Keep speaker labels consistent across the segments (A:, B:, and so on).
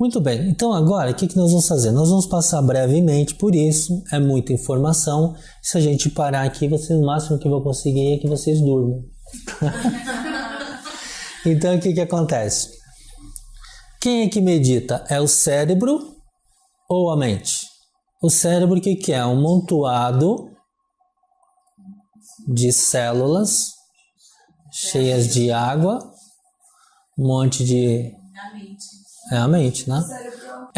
A: Muito bem, então agora o que nós vamos fazer? Nós vamos passar brevemente por isso, é muita informação. Se a gente parar aqui, o máximo que eu vou conseguir é que vocês durmam. Então o que acontece? Quem é que medita? É o cérebro ou a mente? O cérebro o que é? Um montoado de células cheias de água, um monte de... É a mente, né?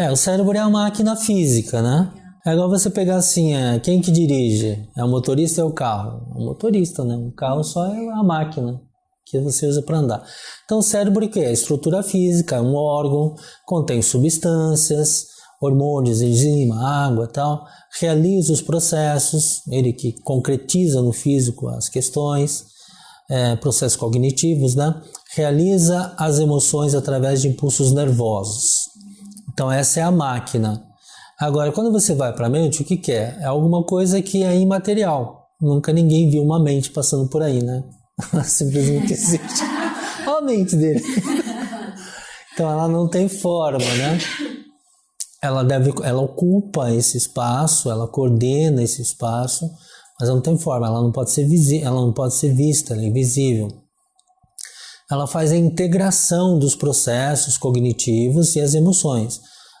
A: O cérebro é a máquina física, né? É igual você pegar assim, quem que dirige? É o motorista ou é o carro? É o motorista, né? O carro só é a máquina que você usa para andar. Então o cérebro o que é? Estrutura física, é um órgão, contém substâncias, hormônios, enzima, água e tal, realiza os processos, ele que concretiza no físico as questões, processos cognitivos, né? Realiza as emoções através de impulsos nervosos. Então essa é a máquina. Agora, quando você vai para a mente, o que é? É alguma coisa que é imaterial. Nunca ninguém viu uma mente passando por aí, né? Simplesmente existe. Olha a mente dele. Então ela não tem forma, né? Ela ocupa esse espaço, ela coordena esse espaço, mas ela não tem forma, ela não pode ser ela não pode ser vista, ela é invisível. Ela faz a integração dos processos cognitivos e as emoções,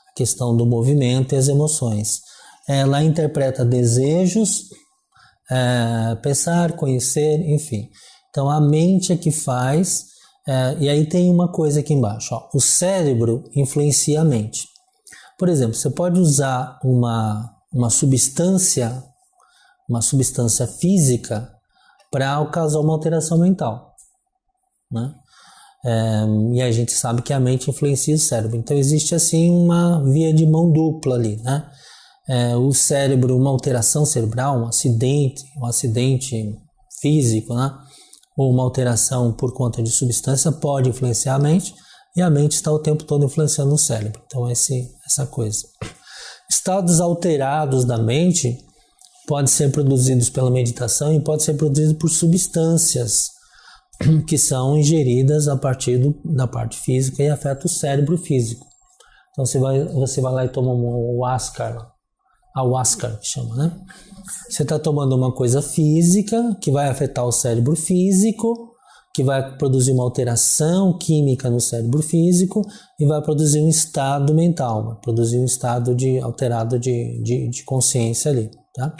A: a questão do movimento e as emoções. Ela interpreta desejos, pensar, conhecer, enfim. Então a mente é que faz, e aí tem uma coisa aqui embaixo, ó, o cérebro influencia a mente. Por exemplo, você pode usar uma substância física para causar uma alteração mental, né? E a gente sabe que a mente influencia o cérebro. Então existe assim uma via de mão dupla ali, né? O cérebro, uma alteração cerebral, um acidente físico, né? Ou uma alteração por conta de substância pode influenciar a mente, e a mente está o tempo todo influenciando o cérebro. Então essa coisa. Estados alterados da mente podem ser produzidos pela meditação e podem ser produzidos por substâncias que são ingeridas a partir da parte física e afeta o cérebro físico. Então você vai lá e toma um ayahuasca, que chama, né? Você está tomando uma coisa física que vai afetar o cérebro físico, que vai produzir uma alteração química no cérebro físico e vai produzir um estado mental, vai produzir um estado alterado de consciência ali, tá?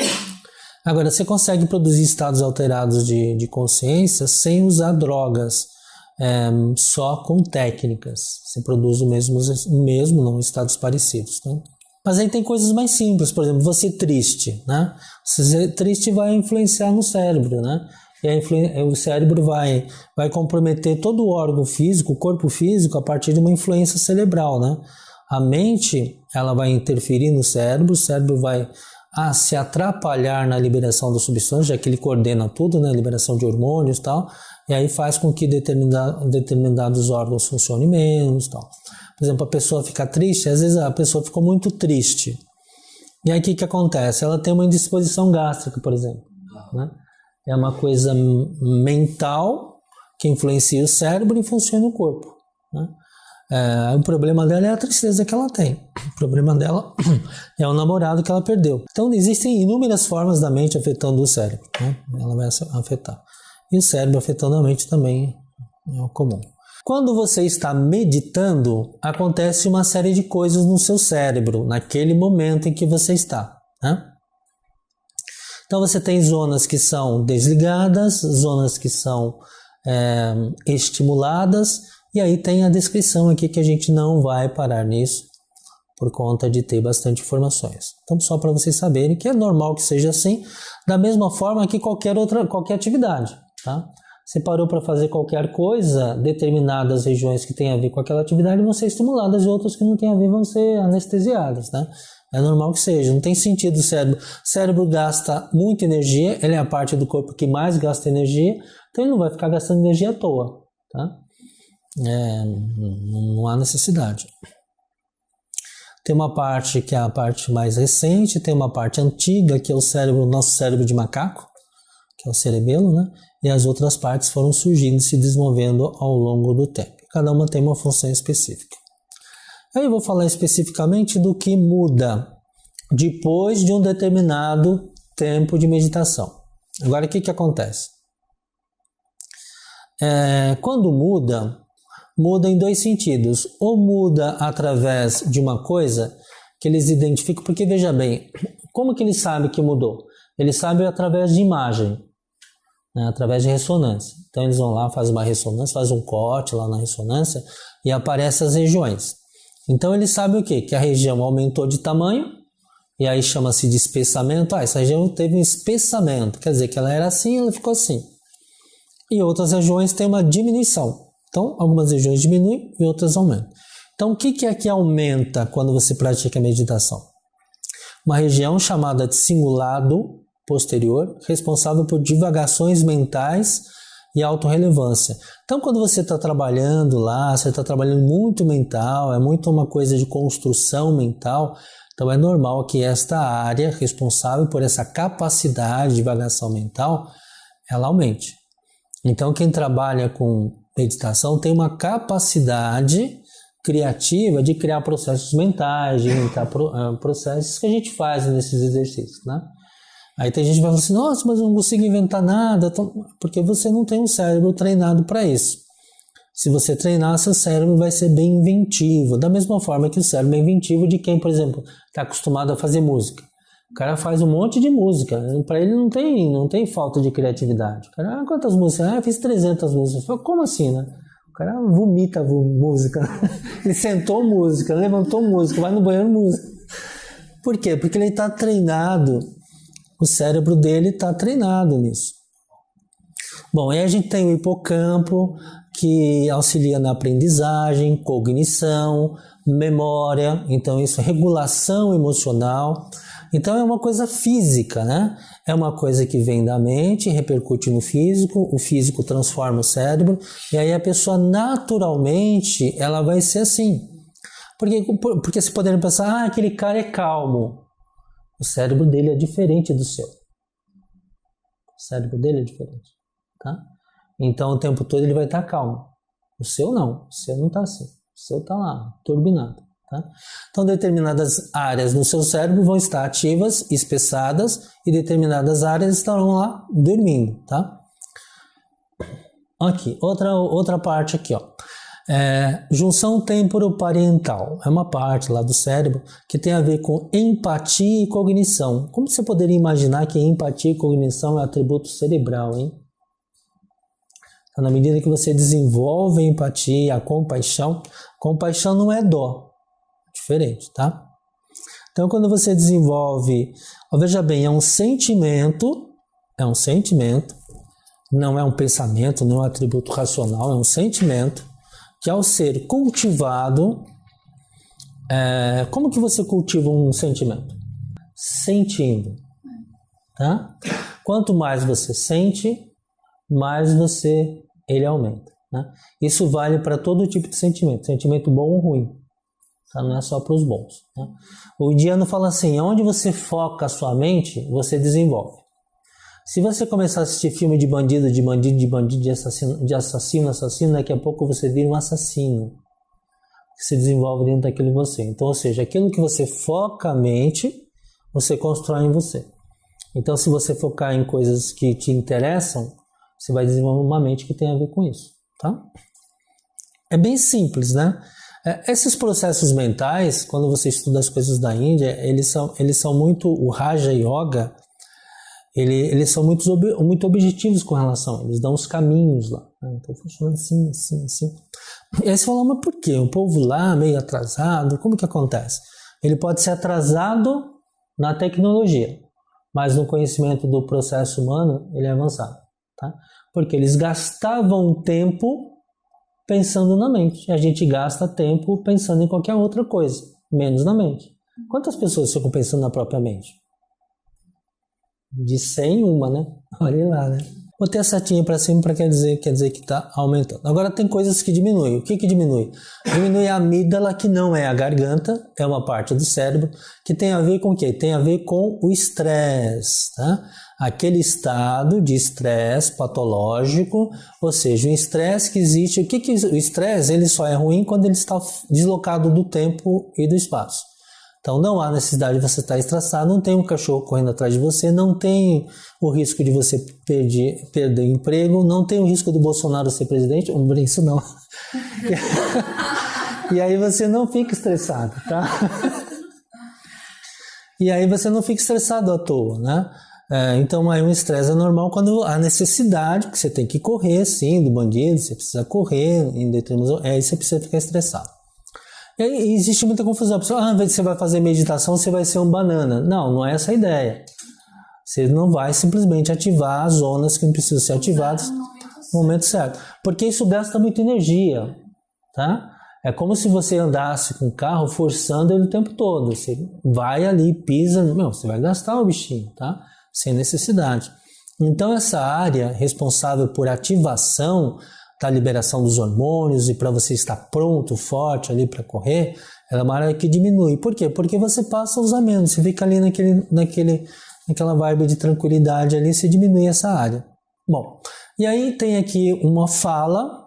A: Agora, você consegue produzir estados alterados de consciência sem usar drogas, só com técnicas. Você produz o mesmo, não estados parecidos, tá? Mas aí tem coisas mais simples, por exemplo, você triste, né? Você triste vai influenciar no cérebro, né? E aí o cérebro vai comprometer todo o órgão físico, o corpo físico, a partir de uma influência cerebral, né? A mente, ela vai interferir no cérebro, o cérebro vai se atrapalhar na liberação das substâncias, já que ele coordena tudo, né? Liberação de hormônios e tal, e aí faz com que determinados órgãos funcionem menos e tal. Por exemplo, a pessoa fica triste, às vezes a pessoa ficou muito triste. E aí o que acontece? Ela tem uma indisposição gástrica, por exemplo, né? É uma coisa mental que influencia o cérebro e funciona o corpo, né? O problema dela é a tristeza que ela tem. O problema dela é o namorado que ela perdeu. Então existem inúmeras formas da mente afetando o cérebro, né? Ela vai afetar. E o cérebro afetando a mente também é o comum. Quando você está meditando, acontece uma série de coisas no seu cérebro, naquele momento em que você está, né? Então você tem zonas que são desligadas, zonas que são estimuladas, e aí tem a descrição aqui que a gente não vai parar nisso, por conta de ter bastante informações. Então só para vocês saberem que é normal que seja assim, da mesma forma que qualquer atividade, tá? Você parou para fazer qualquer coisa, determinadas regiões que têm a ver com aquela atividade vão ser estimuladas e outras que não têm a ver vão ser anestesiadas, né? É normal que seja, não tem sentido o cérebro. O cérebro gasta muita energia, ele é a parte do corpo que mais gasta energia, então ele não vai ficar gastando energia à toa, tá? Não há necessidade. Tem uma parte que é a parte mais recente, tem uma parte antiga, que é o nosso cérebro de macaco, que é o cerebelo, né? E as outras partes foram surgindo, se desenvolvendo ao longo do tempo. Cada uma tem uma função específica. Aí eu vou falar especificamente do que muda depois de um determinado tempo de meditação. Agora, o que acontece? Quando muda em dois sentidos. Ou muda através de uma coisa que eles identificam, porque veja bem, como que eles sabem que mudou? Eles sabem através de imagem, né? Através de ressonância. Então eles vão lá, fazem uma ressonância, fazem um corte lá na ressonância e aparecem as regiões. Então eles sabem o quê? Que a região aumentou de tamanho, e aí chama-se de espessamento. Essa região teve um espessamento, quer dizer que ela era assim, ela ficou assim. E outras regiões têm uma diminuição. Então, algumas regiões diminuem e outras aumentam. Então, o que é que aumenta quando você pratica a meditação? Uma região chamada de cingulado posterior, responsável por divagações mentais e autorrelevância. Então, quando você está trabalhando lá, você está trabalhando muito mental, é muito uma coisa de construção mental, então é normal que esta área responsável por essa capacidade de divagação mental, ela aumente. Então, quem trabalha com meditação tem uma capacidade criativa de criar processos mentais, de inventar processos que a gente faz nesses exercícios, né? Aí tem gente que vai falar assim, nossa, mas eu não consigo inventar nada, porque você não tem um cérebro treinado para isso. Se você treinar, seu cérebro vai ser bem inventivo, da mesma forma que o cérebro é inventivo de quem, por exemplo, está acostumado a fazer música. O cara faz um monte de música, para ele não tem falta de criatividade. O cara, quantas músicas? Eu fiz 300 músicas. Falo, como assim, né? O cara vomita música. Ele sentou música, levantou música, vai no banheiro música. Por quê? Porque ele está treinado, o cérebro dele está treinado nisso. Bom, aí a gente tem o hipocampo, que auxilia na aprendizagem, cognição, memória, então isso é regulação emocional. Então é uma coisa física, né? É uma coisa que vem da mente, repercute no físico, o físico transforma o cérebro, e aí a pessoa naturalmente, ela vai ser assim. Porque você poderia pensar, aquele cara é calmo. O cérebro dele é diferente do seu. O cérebro dele é diferente, tá? Então o tempo todo ele vai estar calmo. O seu não está assim. O seu está lá, turbinado. Tá? Então determinadas áreas no seu cérebro vão estar ativas, espessadas, e determinadas áreas estarão lá dormindo. Tá? Aqui, outra parte aqui, ó. Junção temporoparietal. É uma parte lá do cérebro que tem a ver com empatia e cognição. Como você poderia imaginar que empatia e cognição é atributo cerebral, hein? Então, na medida que você desenvolve a empatia, a compaixão não é dó, é diferente, tá? Então, quando você desenvolve, veja bem, é um sentimento, não é um pensamento, não é um atributo racional, é um sentimento que ao ser cultivado, como que você cultiva um sentimento? Sentindo, tá? Quanto mais você sente, mais ele aumenta, né? Isso vale para todo tipo de sentimento bom ou ruim, tá? Não é só para os bons, né? O indiano fala assim, onde você foca a sua mente, você desenvolve. Se você começar a assistir filme de bandido, de assassino, daqui a pouco você vira um assassino, que se desenvolve dentro daquilo em você. Então, ou seja, aquilo que você foca a mente, você constrói em você. Então, se você focar em coisas que te interessam, você vai desenvolver uma mente que tem a ver com isso, tá? É bem simples, né? Esses processos mentais, quando você estuda as coisas da Índia, eles são muito, o Raja Yoga, eles são muito objetivos com relação, eles dão os caminhos lá, né? Então funciona assim. E aí você fala, mas por quê? O povo lá, meio atrasado, como que acontece? Ele pode ser atrasado na tecnologia, mas no conhecimento do processo humano, ele é avançado, tá? Porque eles gastavam tempo pensando na mente, e a gente gasta tempo pensando em qualquer outra coisa, menos na mente. Quantas pessoas ficam pensando na própria mente? De 100, uma, né? Olha lá, né? Botei a setinha para cima para quer dizer que está aumentando. Agora tem coisas que diminuem. O que diminui? Diminui a amígdala, que não é a garganta, é uma parte do cérebro, que tem a ver com o quê? Tem a ver com o estresse, tá? Aquele estado de estresse patológico, ou seja, um estresse que existe. O estresse ele só é ruim quando ele está deslocado do tempo e do espaço. Então não há necessidade de você estar estressado, não tem um cachorro correndo atrás de você, não tem o risco de você perder emprego, não tem o risco do Bolsonaro ser presidente, não brinco isso não. E aí você não fica estressado, tá? E aí você não fica estressado à toa, né? Então aí um estresse é normal quando há necessidade, que você tem que correr, sim, do bandido, você precisa correr, em determinados, aí você precisa ficar estressado. E aí existe muita confusão. A pessoa, ao invés de você vai fazer meditação, você vai ser um banana. Não é essa a ideia. Você não vai simplesmente ativar as zonas que não precisam ser ativadas no momento certo. Porque isso gasta muita energia, tá? É como se você andasse com o carro forçando ele o tempo todo. Você vai ali, pisa, você vai gastar o bichinho, tá? Sem necessidade. Então essa área responsável por ativação da liberação dos hormônios e para você estar pronto, forte ali para correr, ela é uma área que diminui. Por quê? Porque você passa a usar menos, você fica ali naquela vibe de tranquilidade ali, você diminui essa área. Bom, e aí tem aqui uma fala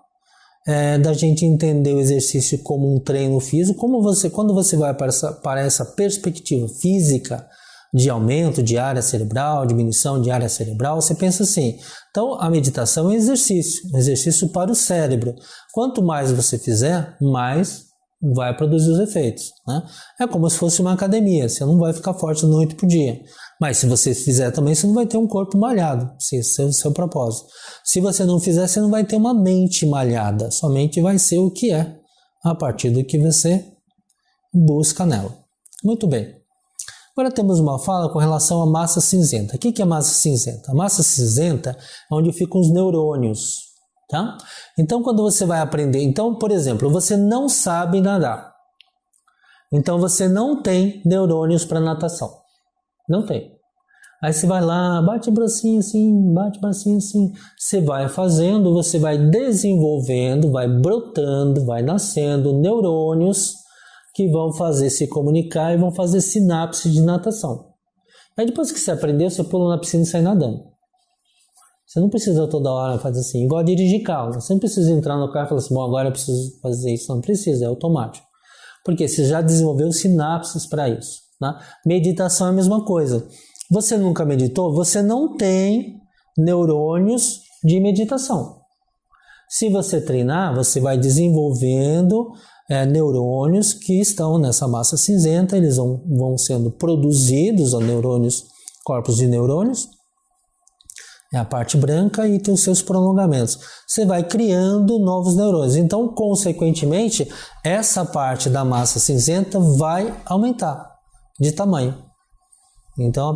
A: da gente entender o exercício como um treino físico, quando você vai para essa perspectiva física de aumento de área cerebral, diminuição de área cerebral, você pensa assim, então a meditação é um exercício para o cérebro. Quanto mais você fizer, mais vai produzir os efeitos, né? É como se fosse uma academia, você não vai ficar forte noite por dia, mas se você fizer também, você não vai ter um corpo malhado, esse é o seu propósito. Se você não fizer, você não vai ter uma mente malhada, somente vai ser o que é, a partir do que você busca nela. Muito bem. Agora temos uma fala com relação à massa cinzenta. O que é massa cinzenta? A massa cinzenta é onde ficam os neurônios, tá? Então, quando você vai aprender... Então, por exemplo, você não sabe nadar. Então, você não tem neurônios para natação. Não tem. Aí você vai lá, bate o bracinho assim, bate o bracinho assim. Você vai fazendo, você vai desenvolvendo, vai brotando, vai nascendo neurônios que vão fazer se comunicar e vão fazer sinapse de natação. Aí depois que você aprendeu, você pula na piscina e sai nadando. Você não precisa toda hora fazer assim, igual dirigir carro. Você não precisa entrar no carro e falar assim, bom, agora eu preciso fazer isso. Não precisa, é automático. Porque você já desenvolveu sinapses para isso, né? Meditação é a mesma coisa. Você nunca meditou? Você não tem neurônios de meditação. Se você treinar, você vai desenvolvendo neurônios que estão nessa massa cinzenta, eles vão sendo produzidos, corpos de neurônios, é a parte branca e tem os seus prolongamentos. Você vai criando novos neurônios. Então, consequentemente, essa parte da massa cinzenta vai aumentar de tamanho. Então,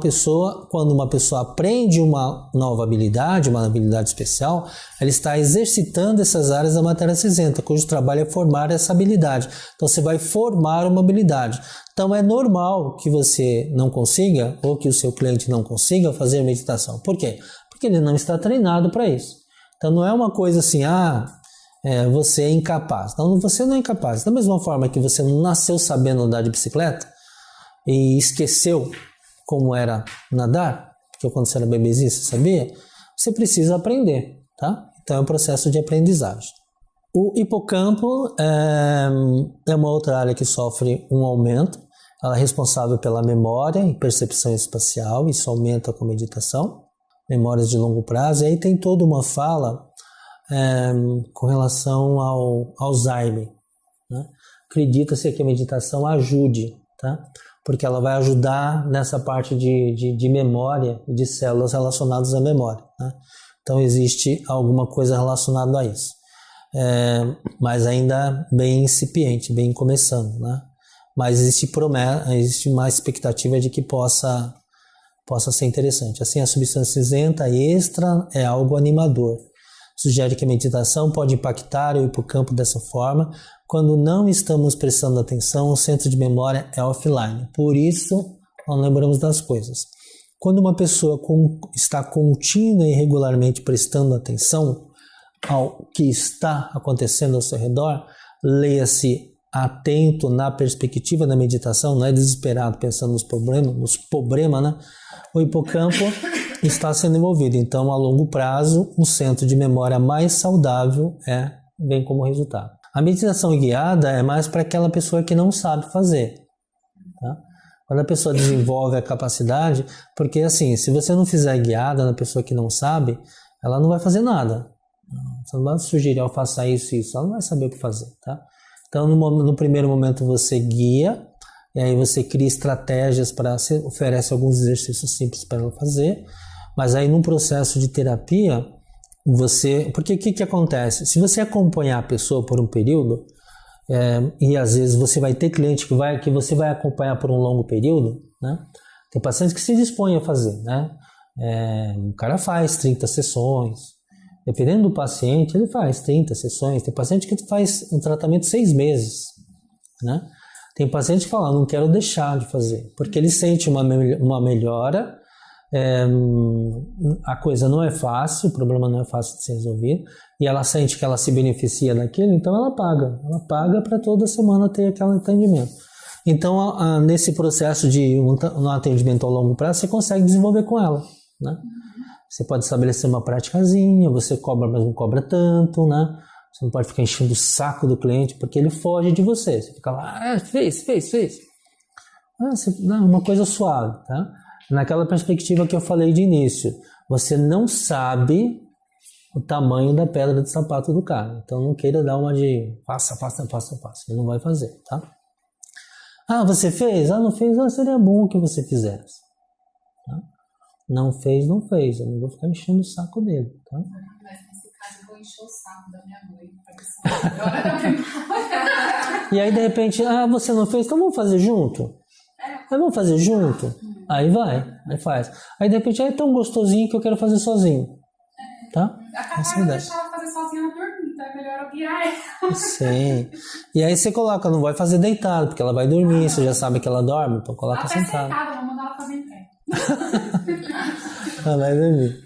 A: quando uma pessoa aprende uma nova habilidade, uma habilidade especial, ela está exercitando essas áreas da matéria cinzenta, cujo trabalho é formar essa habilidade. Então, você vai formar uma habilidade. Então, é normal que você não consiga, ou que o seu cliente não consiga fazer meditação. Por quê? Porque ele não está treinado para isso. Então, não é uma coisa assim, você é incapaz. Não, você não é incapaz. Da mesma forma que você não nasceu sabendo andar de bicicleta e esqueceu como era nadar, porque quando você era bebezinho você sabia, você precisa aprender, tá? Então é um processo de aprendizagem. O hipocampo é uma outra área que sofre um aumento, ela é responsável pela memória e percepção espacial, isso aumenta com a meditação, memórias de longo prazo, e aí tem toda uma fala com relação ao Alzheimer, né? Acredita-se que a meditação ajude, tá? Porque ela vai ajudar nessa parte de memória e de células relacionadas à memória, né? Então existe alguma coisa relacionada a isso, mas ainda bem incipiente, bem começando, né? Mas existe uma expectativa de que possa ser interessante. Assim, a substância cinzenta extra é algo animador. Sugere que a meditação pode impactar o hipocampo dessa forma. Quando não estamos prestando atenção, o centro de memória é offline. Por isso, não lembramos das coisas. Quando uma pessoa está contínua e regularmente prestando atenção ao que está acontecendo ao seu redor, leia-se atento na perspectiva da meditação, não é desesperado pensando nos problemas, né? O hipocampo está sendo envolvido. Então, a longo prazo, um centro de memória mais saudável vem como resultado. A meditação guiada é mais para aquela pessoa que não sabe fazer. Tá? Quando a pessoa desenvolve a capacidade, porque assim, se você não fizer guiada na pessoa que não sabe, ela não vai fazer nada. Você não vai sugerir, faça isso e isso, ela não vai saber o que fazer, tá? Então, no primeiro momento você guia, e aí você cria estratégias oferece alguns exercícios simples para ela fazer, mas aí num processo de terapia, porque o que acontece? Se você acompanhar a pessoa por um período, e às vezes você vai ter cliente que você vai acompanhar por um longo período, né? Tem pacientes que se dispõem a fazer, né? O cara faz 30 sessões, dependendo do paciente, ele faz 30 sessões. Tem paciente que faz um tratamento 6 meses, né? Tem paciente que fala, não quero deixar de fazer, porque ele sente uma melhora, a coisa não é fácil, o problema não é fácil de ser resolvido, e ela sente que ela se beneficia daquilo, então ela paga para toda semana ter aquele atendimento. Então, nesse processo de um atendimento ao longo prazo, você consegue desenvolver com ela, né? Você pode estabelecer uma praticazinha, você cobra, mas não cobra tanto, né? Você não pode ficar enchendo o saco do cliente, porque ele foge de você. Você fica lá, fez. Uma coisa suave, tá? Naquela perspectiva que eu falei de início, você não sabe o tamanho da pedra de sapato do cara. Então não queira dar uma de faça. Ele não vai fazer, tá? Você fez? Não fez? Seria bom que você fizesse. Tá? Não fez. Eu não vou ficar enchendo o saco dele, tá?
B: Mas nesse caso eu vou encher o saco da minha mãe.
A: E aí de repente, você não fez? Então vamos fazer junto? Vamos fazer junto? Aí faz. Aí de repente, é tão gostosinho que eu quero fazer sozinho. Tá?
B: Essa é a deixar ela fazer sozinha ela dormir, então é melhor eu guiar ela.
A: Sim. E aí você coloca, não vai fazer deitado, porque ela vai dormir, você já sabe que ela dorme, então coloca sentada.
B: Sentada, vou mandar ela fazer em pé.
A: Ela vai dormir.